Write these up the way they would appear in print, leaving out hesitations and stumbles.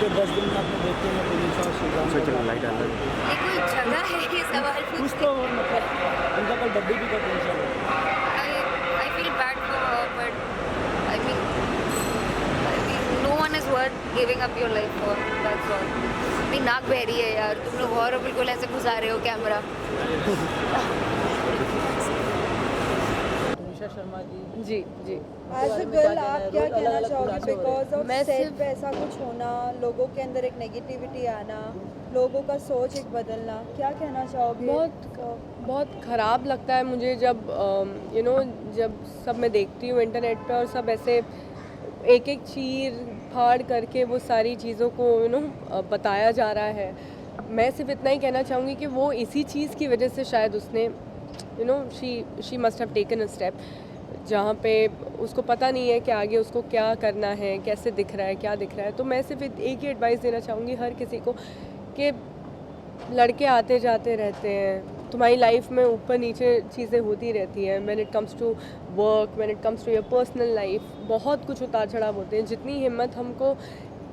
पिछले 10 दिन में आपने देखे हैं पुलिस और श्रीराम सोच रहा हूँ लाइट आना ये कोई जगह है ये सवाल कुछ पूछने तो मतलब उनका कल बर्थडे भी का टेंशन है। I feel bad for her, but I mean, no one is worth giving up your life for. That's all. मेरी नाक बह रही है यार, तुम लोग और बिल्कुल ऐसे घुसा रहे हो कैमरा। निशा शर्मा जी जी जी एज अ गर्ल आप क्या कहना चाहोगे बिकॉज ऑफ मैं सेट सिर्फ- पे ऐसा कुछ होना, लोगों के अंदर एक नेगेटिविटी आना, लोगों का सोच एक बदलना, क्या कहना चाहोगे? बहुत ख़राब लगता है मुझे जब जब सब मैं देखती हूँ इंटरनेट पे और सब ऐसे एक एक चीर फाड़ करके वो सारी चीज़ों को बताया जा रहा है। मैं सिर्फ इतना ही कहना चाहूँगी कि वो इसी चीज़ की वजह से शायद उसने she must have taken a step जहाँ पे उसको पता नहीं है कि आगे उसको क्या करना है, कैसे दिख रहा है, क्या दिख रहा है। तो मैं सिर्फ एक ही एडवाइस देना चाहूँगी हर किसी को कि लड़के आते जाते रहते हैं, तुम्हारी लाइफ में ऊपर नीचे चीज़ें होती रहती हैं। When it comes to work, when it comes to your personal life, बहुत कुछ उतार चढ़ाव होते हैं। जितनी हिम्मत हमको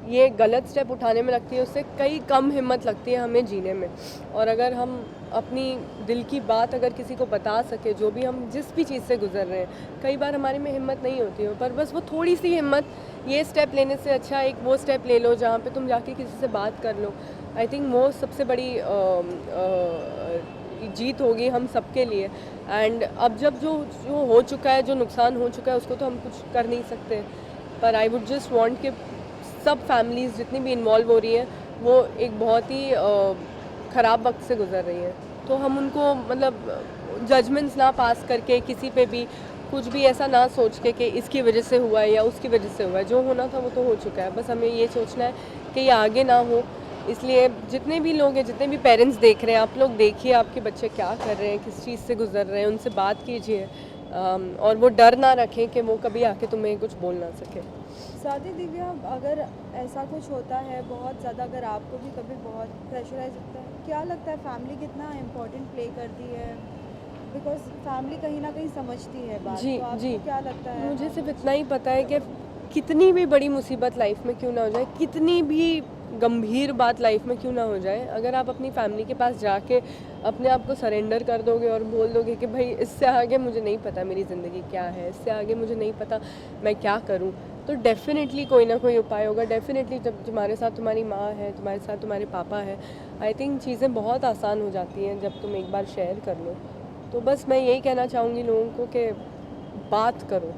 ये गलत स्टेप उठाने में लगती है उससे कई कम हिम्मत लगती है हमें जीने में। और अगर हम अपनी दिल की बात अगर किसी को बता सके, जो भी हम जिस भी चीज़ से गुजर रहे हैं, कई बार हमारे में हिम्मत नहीं होती है, पर बस वो थोड़ी सी हिम्मत, ये स्टेप लेने से अच्छा एक वो स्टेप ले लो जहाँ पे तुम जाके किसी से बात कर लो। आई थिंक वो सबसे बड़ी जीत होगी हम सबके लिए। एंड अब जब जो जो हो चुका है, जो नुकसान हो चुका है, उसको तो हम कुछ कर नहीं सकते। पर आई वुड जस्ट वांट कि सब फैमिलीज़ जितनी भी इन्वॉल्व हो रही हैं वो एक बहुत ही ख़राब वक्त से गुजर रही हैं, तो हम उनको मतलब जजमेंट्स ना पास करके किसी पे भी कुछ भी ऐसा ना सोच के कि इसकी वजह से हुआ है या उसकी वजह से हुआ है। जो होना था वो तो हो चुका है, बस हमें ये सोचना है कि ये आगे ना हो। इसलिए जितने भी लोग हैं, जितने भी पेरेंट्स देख रहे हैं, आप लोग देखिए आपके बच्चे क्या कर रहे हैं, किस चीज़ से गुजर रहे हैं, उनसे बात कीजिए और वो डर ना रखें कि वो कभी आके तुम्हें कुछ बोल ना सके। साथी दिव्या, अगर ऐसा कुछ होता है बहुत ज़्यादा, अगर आपको भी कभी बहुत प्रेशराइज होता है, क्या लगता है फैमिली कितना इम्पोर्टेंट प्ले करती है? बिकॉज फैमिली कहीं ना कहीं समझती है बात। जी तो आपको जी क्या लगता है? मुझे सिर्फ इतना ही पता है कि कितनी भी बड़ी मुसीबत लाइफ में क्यों ना हो जाए, कितनी भी गंभीर बात लाइफ में क्यों ना हो जाए, अगर आप अपनी फैमिली के पास जाके अपने आप को सरेंडर कर दोगे और बोल दोगे कि भाई इससे आगे मुझे नहीं पता मेरी ज़िंदगी क्या है, इससे आगे मुझे नहीं पता मैं क्या करूं, तो डेफ़िनेटली कोई ना कोई उपाय होगा। डेफ़िनेटली जब तुम्हारे साथ तुम्हारी माँ है, तुम्हारे साथ तुम्हारे पापा है, आई थिंक चीज़ें बहुत आसान हो जाती हैं जब तुम एक बार शेयर कर लो। तो बस मैं यही कहना चाहूँगी लोगों को कि बात करो।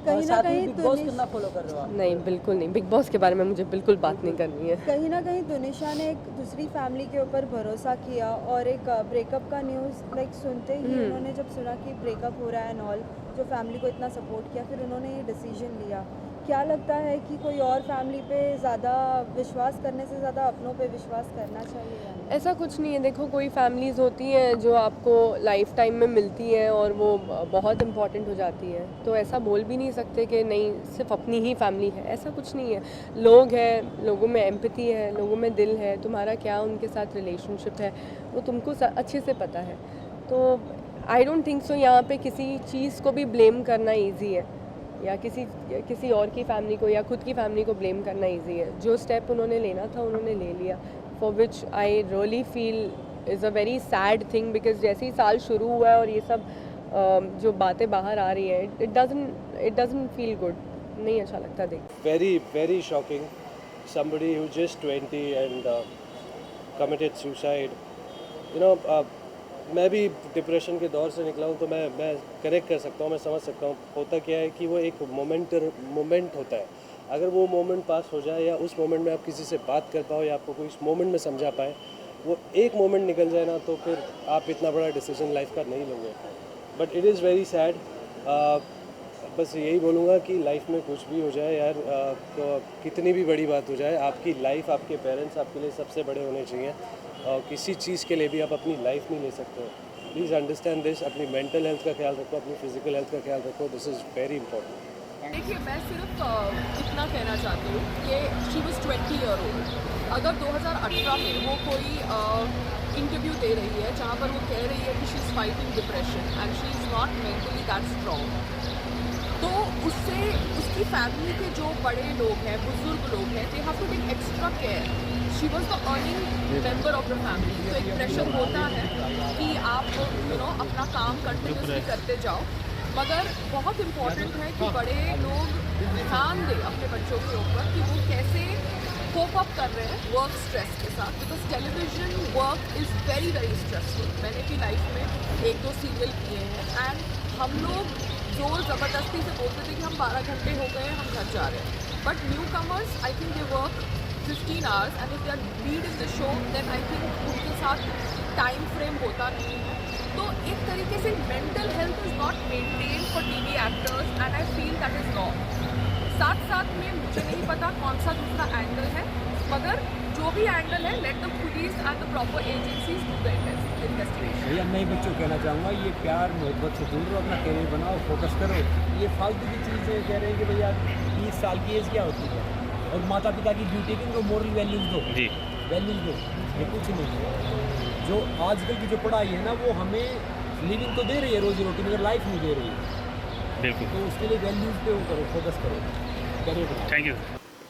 कहीं ना कहीं बिग बॉस कितना फॉलो कर रहे हो आप? नहीं, बिल्कुल नहीं, बिग बॉस के बारे में मुझे बिल्कुल बात नहीं करनी है। कहीं ना कहीं तुनिशा ने एक दूसरी फैमिली के ऊपर भरोसा किया और एक ब्रेकअप का न्यूज़ सुनते ही उन्होंने जब सुना कि ब्रेकअप हो रहा है एंड ऑल, जो फैमिली को इतना सपोर्ट किया, फिर उन्होंने ये डिसीजन लिया। क्या लगता है कि कोई और फैमिली पे ज़्यादा विश्वास करने से ज़्यादा अपनों पे विश्वास करना चाहिए? ऐसा कुछ नहीं है। देखो, कोई फैमिलीज़ होती हैं जो आपको लाइफ टाइम में मिलती हैं और वो बहुत इम्पॉर्टेंट हो जाती है, तो ऐसा बोल भी नहीं सकते कि नहीं सिर्फ अपनी ही फैमिली है, ऐसा कुछ नहीं है। लोग हैं, लोगों में एम्पैथी है, लोगों में दिल है, तुम्हारा क्या उनके साथ रिलेशनशिप है वो तुमको अच्छे से पता है। तो आई डोंट थिंक सो यहाँ पे किसी चीज़ को भी ब्लेम करना ईजी है, या किसी और की फैमिली को या खुद की फैमिली को ब्लेम करना इजी है। जो स्टेप उन्होंने लेना था उन्होंने ले लिया, for which I really feel is a very sad thing, because जैसे ही साल शुरू हुआ है और ये सब जो बातें बाहर आ रही है, इट डजंट फील गुड, नहीं अच्छा लगता देख। very shocking. Somebody who just 20 and committed suicide. मैं भी डिप्रेशन के दौर से निकला हूँ, तो मैं कनेक्ट कर सकता हूँ, मैं समझ सकता हूँ। होता क्या है कि वो एक मोमेंट होता है, अगर वो मोमेंट पास हो जाए या उस मोमेंट में आप किसी से बात कर पाओ या आपको कोई उस मोमेंट में समझा पाए, वो एक मोमेंट निकल जाए ना, तो फिर आप इतना बड़ा डिसीजन लाइफ का नहीं लोगे। But it is very sad. बस यही बोलूँगा कि लाइफ में कुछ भी हो जाए यार, तो कितनी भी बड़ी बात हो जाए, आपकी लाइफ, आपके पेरेंट्स आपके लिए सबसे बड़े होने चाहिए। किसी चीज़ के लिए भी आप अपनी लाइफ नहीं ले सकते हो। Please understand this. अपनी मेंटल हेल्थ का ख्याल रखो, अपनी फिजिकल हेल्थ का ख्याल रखो। This is very important. देखिए, मैं सिर्फ इतना कहना चाहती हूँ कि शी वॉज 20 ईयर ओल्ड। अगर 2018 में वो कोई इंटरव्यू दे रही है जहाँ पर वो कह रही है कि she is fighting depression and she is not mentally that strong, तो उससे उसकी फैमिली के जो बड़े लोग हैं, बुजुर्ग लोग हैं, they have to take extra care. She was the earning member of the family. तो एक प्रेशर होता है कि आप अपना काम कंटिन्यूसली करते जाओ, मगर बहुत इम्पॉर्टेंट है कि बड़े लोग ध्यान दें अपने बच्चों के ऊपर कि वो कैसे कोप अप कर रहे हैं वर्क स्ट्रेस के साथ. Because television work is very very stressful. मैंने भी लाइफ में 1-2 सीरियल किए हैं एंड हम लोग जोर ज़बरदस्ती से बोलते थे कि हम 12 घंटे हो गए, हम घर जा रहे हैं. But newcomers I think they work 15 hours and if they are lead in the show then I think उनके साथ टाइम फ्रेम होता नहीं है. तो एक तरीके से mental health is not maintain for TV actors and I feel that is wrong. साथ साथ में मुझे नहीं पता कौन सा दूसरा एंगल है, मगर जो भी एंगल है let the police and the proper agencies do the investigation. भैया मैं बच्चों को कहना चाहूँगा, ये प्यार मोहब्बत से दूर रहो, अपना करियर बनाओ, फोकस करो. ये फालतू की चीज़ें कह रहे हैं कि भैया 20 साल की एज क्या होती है, और माता पिता की ड्यूटी की उनको मॉरल वैल्यूज़ दो जी, वैल्यूज़ दो. ये कुछ नहीं है. जो आजकल की जो पढ़ाई है ना, वो हमें लिविंग तो दे रही है, रोजी रोटी, मगर लाइफ नहीं दे रही है. बिल्कुल. तो उसके लिए वैल्यूज़ पे वो करो, फोकस करो, करियर बनाओ. Thank you.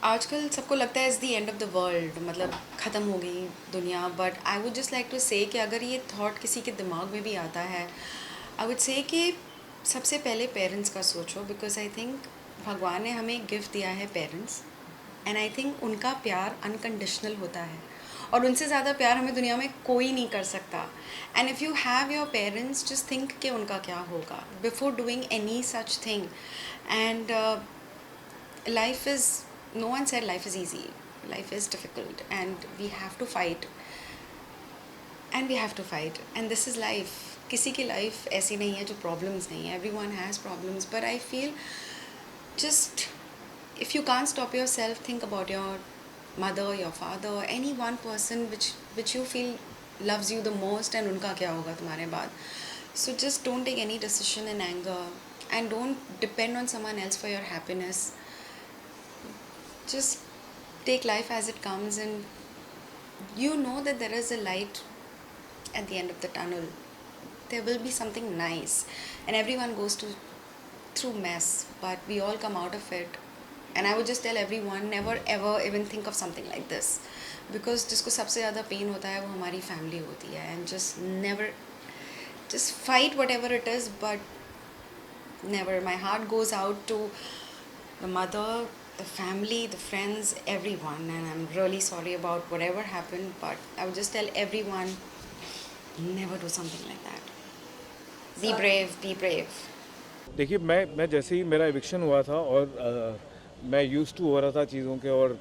आजकल सबको लगता है is the end of the world, मतलब ख़त्म हो गई दुनिया. But I would just like to say कि अगर ये थॉट किसी के दिमाग में भी आता है, आई वुड से कि सबसे पहले पेरेंट्स का सोचो. बिकॉज आई थिंक भगवान ने हमें एक गिफ्ट दिया है पेरेंट्स, एंड आई थिंक उनका प्यार अनकंडीशनल होता है और उनसे ज़्यादा प्यार हमें दुनिया में कोई नहीं कर सकता. And if you have your parents, just think कि उनका क्या होगा before doing any such thing. And life is, no one said life is easy. Life is difficult and we have to fight. And this is life. किसी की life ऐसी नहीं है जो problems नहीं है. Everyone has problems. But I feel just if you can't stop yourself, think about your mother, your father, any one person which you feel loves you the most and उनका क्या होगा तुम्हारे बाद. So just don't take any decision in anger and don't depend on someone else for your happiness. Just take life as it comes, and you know that there is a light at the end of the tunnel. There will be something nice, and everyone goes through mess, but we all come out of it. And I would just tell everyone, never ever even think of something like this, because जिसको सबसे ज़्यादा pen होता है वो हमारी family होती है. And just fight whatever it is, but never. My heart goes out to the mother, the family, the friends, everyone, and I'm really sorry about whatever happened, but I would just tell everyone, never do something like that. Be brave. देखिए, मैं जैसे ही मेरा eviction हुआ था और मैं use to हो रहा था चीज़ों के और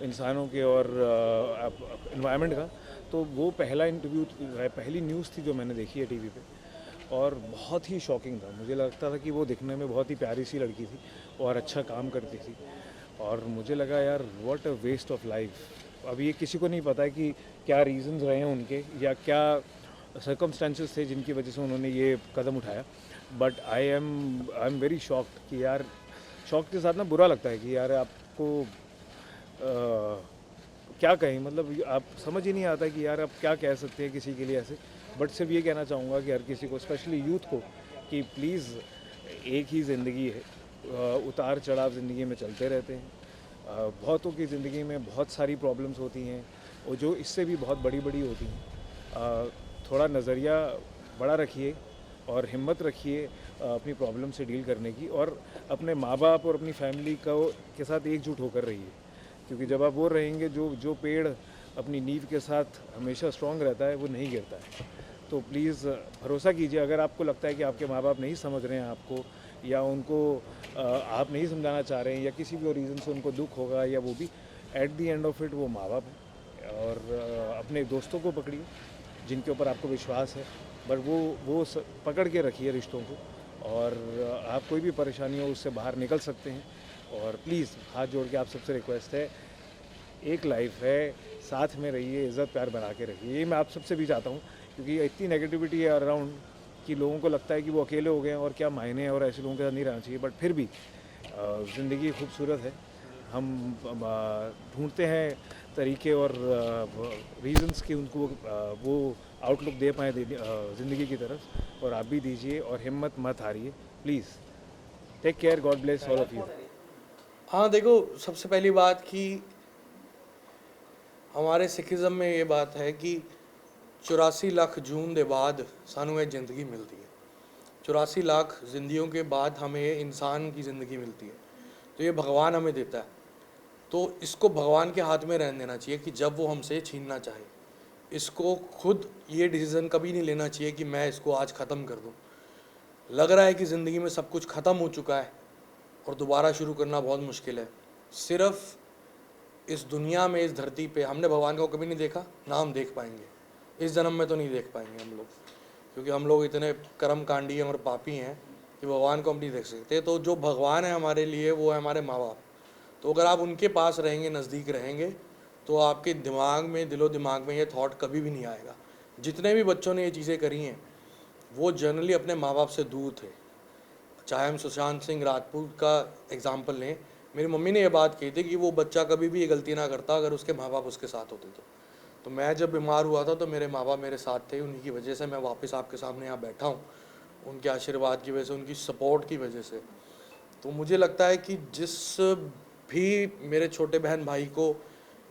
इंसानों के और इन्वायरमेंट का, तो वो पहली न्यूज़ थी जो मैंने देखी है टीवी पे, और बहुत ही शॉकिंग था. मुझे लगता था कि वो दिखने में बहुत ही प्यारी सी लड़की थी और अच्छा काम करती थी, और मुझे लगा यार what a waste of life. अब ये किसी को नहीं पता है कि क्या रीज़न्स रहे हैं उनके या क्या सर्कमस्टेंसेस थे जिनकी वजह से उन्होंने ये कदम उठाया. But I am very shocked कि यार, शॉक के साथ ना बुरा लगता है कि यार आपको क्या कहें, मतलब आप समझ ही नहीं आता कि यार आप क्या कह सकते हैं किसी के लिए ऐसे. बट सिर्फ ये कहना चाहूँगा कि हर किसी को, स्पेशली यूथ को, कि प्लीज़ एक ही ज़िंदगी है, उतार चढ़ाव ज़िंदगी में चलते रहते हैं. बहुतों की ज़िंदगी में बहुत सारी प्रॉब्लम्स होती हैं और जो इससे भी बहुत बड़ी बड़ी होती हैं. थोड़ा नज़रिया बड़ा रखिए और हिम्मत रखिए अपनी प्रॉब्लम से डील करने की, और अपने माँ बाप और अपनी फैमिली के साथ एकजुट होकर रहिए, क्योंकि जब आप वो रहेंगे, जो पेड़ अपनी नींव के साथ हमेशा स्ट्रॉन्ग रहता है वो नहीं गिरता है. तो प्लीज़ भरोसा कीजिए. अगर आपको लगता है कि आपके माँ बाप नहीं समझ रहे हैं आपको, या उनको आप नहीं समझाना चाह रहे हैं, या किसी भी और रीज़न से उनको दुख होगा, या वो भी at the end of it वो माँ बाप हैं. और अपने दोस्तों को पकड़िए जिनके ऊपर आपको विश्वास है, बट वो पकड़ के रखिए रिश्तों को, और आप कोई भी परेशानी हो उससे बाहर निकल सकते हैं. और प्लीज़ हाथ जोड़ के आप सबसे रिक्वेस्ट है, एक लाइफ है, साथ में रहिए, इज़्ज़त प्यार बना के रखिए. ये मैं आप सबसे भी चाहता हूँ, क्योंकि इतनी नेगेटिविटी है अराउंड कि लोगों को लगता है कि वो अकेले हो गए हैं और क्या मायने हैं, और ऐसे लोगों के साथ नहीं रहना चाहिए. बट फिर भी ज़िंदगी खूबसूरत है. हम ढूंढते हैं तरीके और रीज़न्स कि उनको वो आउटलुक दे पाएँ ज़िंदगी की तरफ, और आप भी दीजिए, और हिम्मत मत हारिए please. Take care, God bless all of you. हाँ देखो, सबसे पहली बात कि हमारे सिखिज़म में ये बात है कि 84 लाख जून के बाद सानू ये ज़िंदगी मिलती है। 84 लाख जिंदगियों के बाद हमें इंसान की ज़िंदगी मिलती है, तो ये भगवान हमें देता है। तो इसको भगवान के हाथ में रहने देना चाहिए कि जब वो हमसे छीनना चाहे, इसको खुद ये डिसीज़न कभी नहीं लेना चाहिए कि मैं इसको आज ख़त्म कर दूँ। लग रहा है कि ज़िंदगी में सब कुछ ख़त्म हो चुका है और दोबारा शुरू करना बहुत मुश्किल है। सिर्फ़ इस दुनिया में, इस धरती पे हमने भगवान को कभी नहीं देखा, ना हम देख पाएंगे, इस जन्म में तो नहीं देख पाएंगे हम लोग, क्योंकि हम लोग इतने कर्म कांडी और पापी हैं कि भगवान को हम नहीं देख सकते। तो जो भगवान है हमारे लिए, वो है हमारे माँ बाप। तो अगर आप उनके पास रहेंगे, नज़दीक रहेंगे, तो आपके दिमाग में, दिलो दिमाग में ये थॉट कभी भी नहीं आएगा। जितने भी बच्चों ने ये चीज़ें करी हैं वो जनरली अपने माँ बाप से दूर थे। चाहे हम सुशांत सिंह राजपूत का एग्ज़ाम्पल लें, मेरी मम्मी ने ये बात कही थी कि वो बच्चा कभी भी ये गलती ना करता अगर उसके माँ बाप उसके साथ होते तो मैं जब बीमार हुआ था तो मेरे माँ बाप मेरे साथ थे, उन्हीं की वजह से मैं वापस आपके सामने यहाँ बैठा हूँ, उनके आशीर्वाद की वजह से, उनकी सपोर्ट की वजह से। तो मुझे लगता है कि जिस भी मेरे छोटे बहन भाई को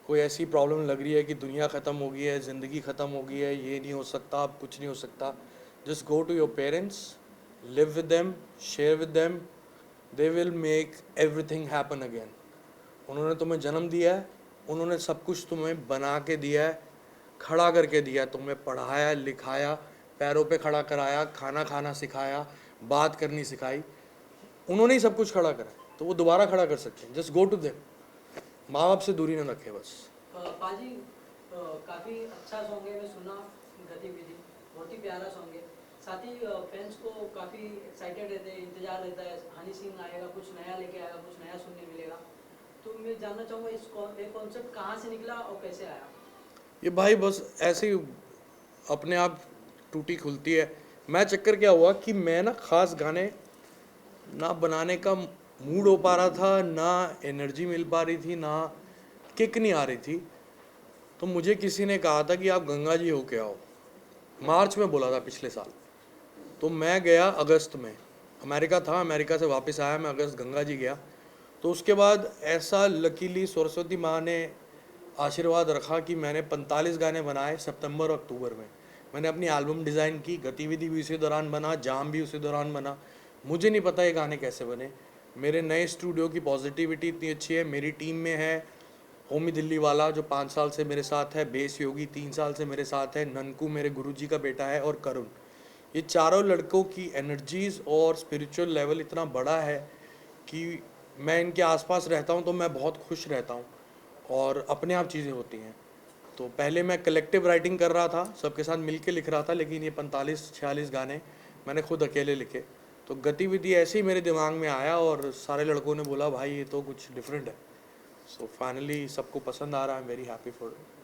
कोई ऐसी प्रॉब्लम लग रही है कि दुनिया ख़त्म हो गई है, ज़िंदगी ख़त्म हो गई है, ये नहीं हो सकता, अब कुछ नहीं हो सकता, just go to your parents, live with them, share with them, they will make everything happen again. उन्होंने तुम्हें जन्म दिया है, उन्होंने सब कुछ तुम्हें बना के दिया है, खड़ा करके दिया है, तुम्हें पढ़ाया, लिखाया, पैरों पे खड़ा कराया, खाना खाना सिखाया, बात करनी सिखाई, उन्होंने ही सब कुछ खड़ा करा, तो वो दोबारा खड़ा कर सकते हैं। जस्ट गो टू देम, माँ बाप से दूरी ना रखे बस। पाजी काफ़ी अच्छा सॉन्ग है, मैं सुना गतिविधि, बहुत ही प्यारा सॉन्ग है। साथ ही फैंस को काफ़ी एक्साइटेड रहते हैं, इंतजार रहता है, हनी सिंह आएगा, कुछ नया लेके आएगा, कुछ नया सुनने मिलेगा। तो मैं जानना चाहूँगा इस कॉन्सेप्ट कहाँ से निकला और कैसे आया? ये भाई बस ऐसे ही अपने आप टूटी खुलती है। मैं चक्कर क्या हुआ कि मैं ना ख़ास गाने ना बनाने का मूड हो पा रहा था, ना एनर्जी मिल पा रही थी, ना किक नहीं आ रही थी। तो मुझे किसी ने कहा था कि आप गंगा जी होके आओ, मार्च में बोला था पिछले साल। तो मैं गया अगस्त में, अमेरिका था, अमेरिका से वापस आया मैं अगस्त, गंगा जी गया। तो उसके बाद ऐसा लकीली सरस्वती माँ ने आशीर्वाद रखा कि मैंने 45 गाने बनाए सितंबर और अक्टूबर में। मैंने अपनी एल्बम डिज़ाइन की, गतिविधि भी उसी दौरान बना, जाम भी उसी दौरान बना। मुझे नहीं पता ये गाने कैसे बने। मेरे नए स्टूडियो की पॉजिटिविटी इतनी अच्छी है, मेरी टीम में है होमी दिल्ली वाला जो 5 साल से मेरे साथ है, बेस योगी 3 साल से मेरे साथ है, ननकू मेरे गुरुजी का बेटा है, और करुण। ये चारों लड़कों की एनर्जीज़ और स्पिरिचुअल लेवल इतना बड़ा है कि मैं इनके आसपास रहता हूँ तो मैं बहुत खुश रहता हूँ और अपने आप चीज़ें होती हैं। तो पहले मैं कलेक्टिव राइटिंग कर रहा था, सबके साथ मिल के लिख रहा था, लेकिन ये 45-46 गाने मैंने खुद अकेले लिखे। तो गतिविधि ऐसे ही मेरे दिमाग में आया और सारे लड़कों ने बोला भाई ये तो कुछ डिफरेंट है। सो फाइनली सबको पसंद आ रहा है, I am very happy for it.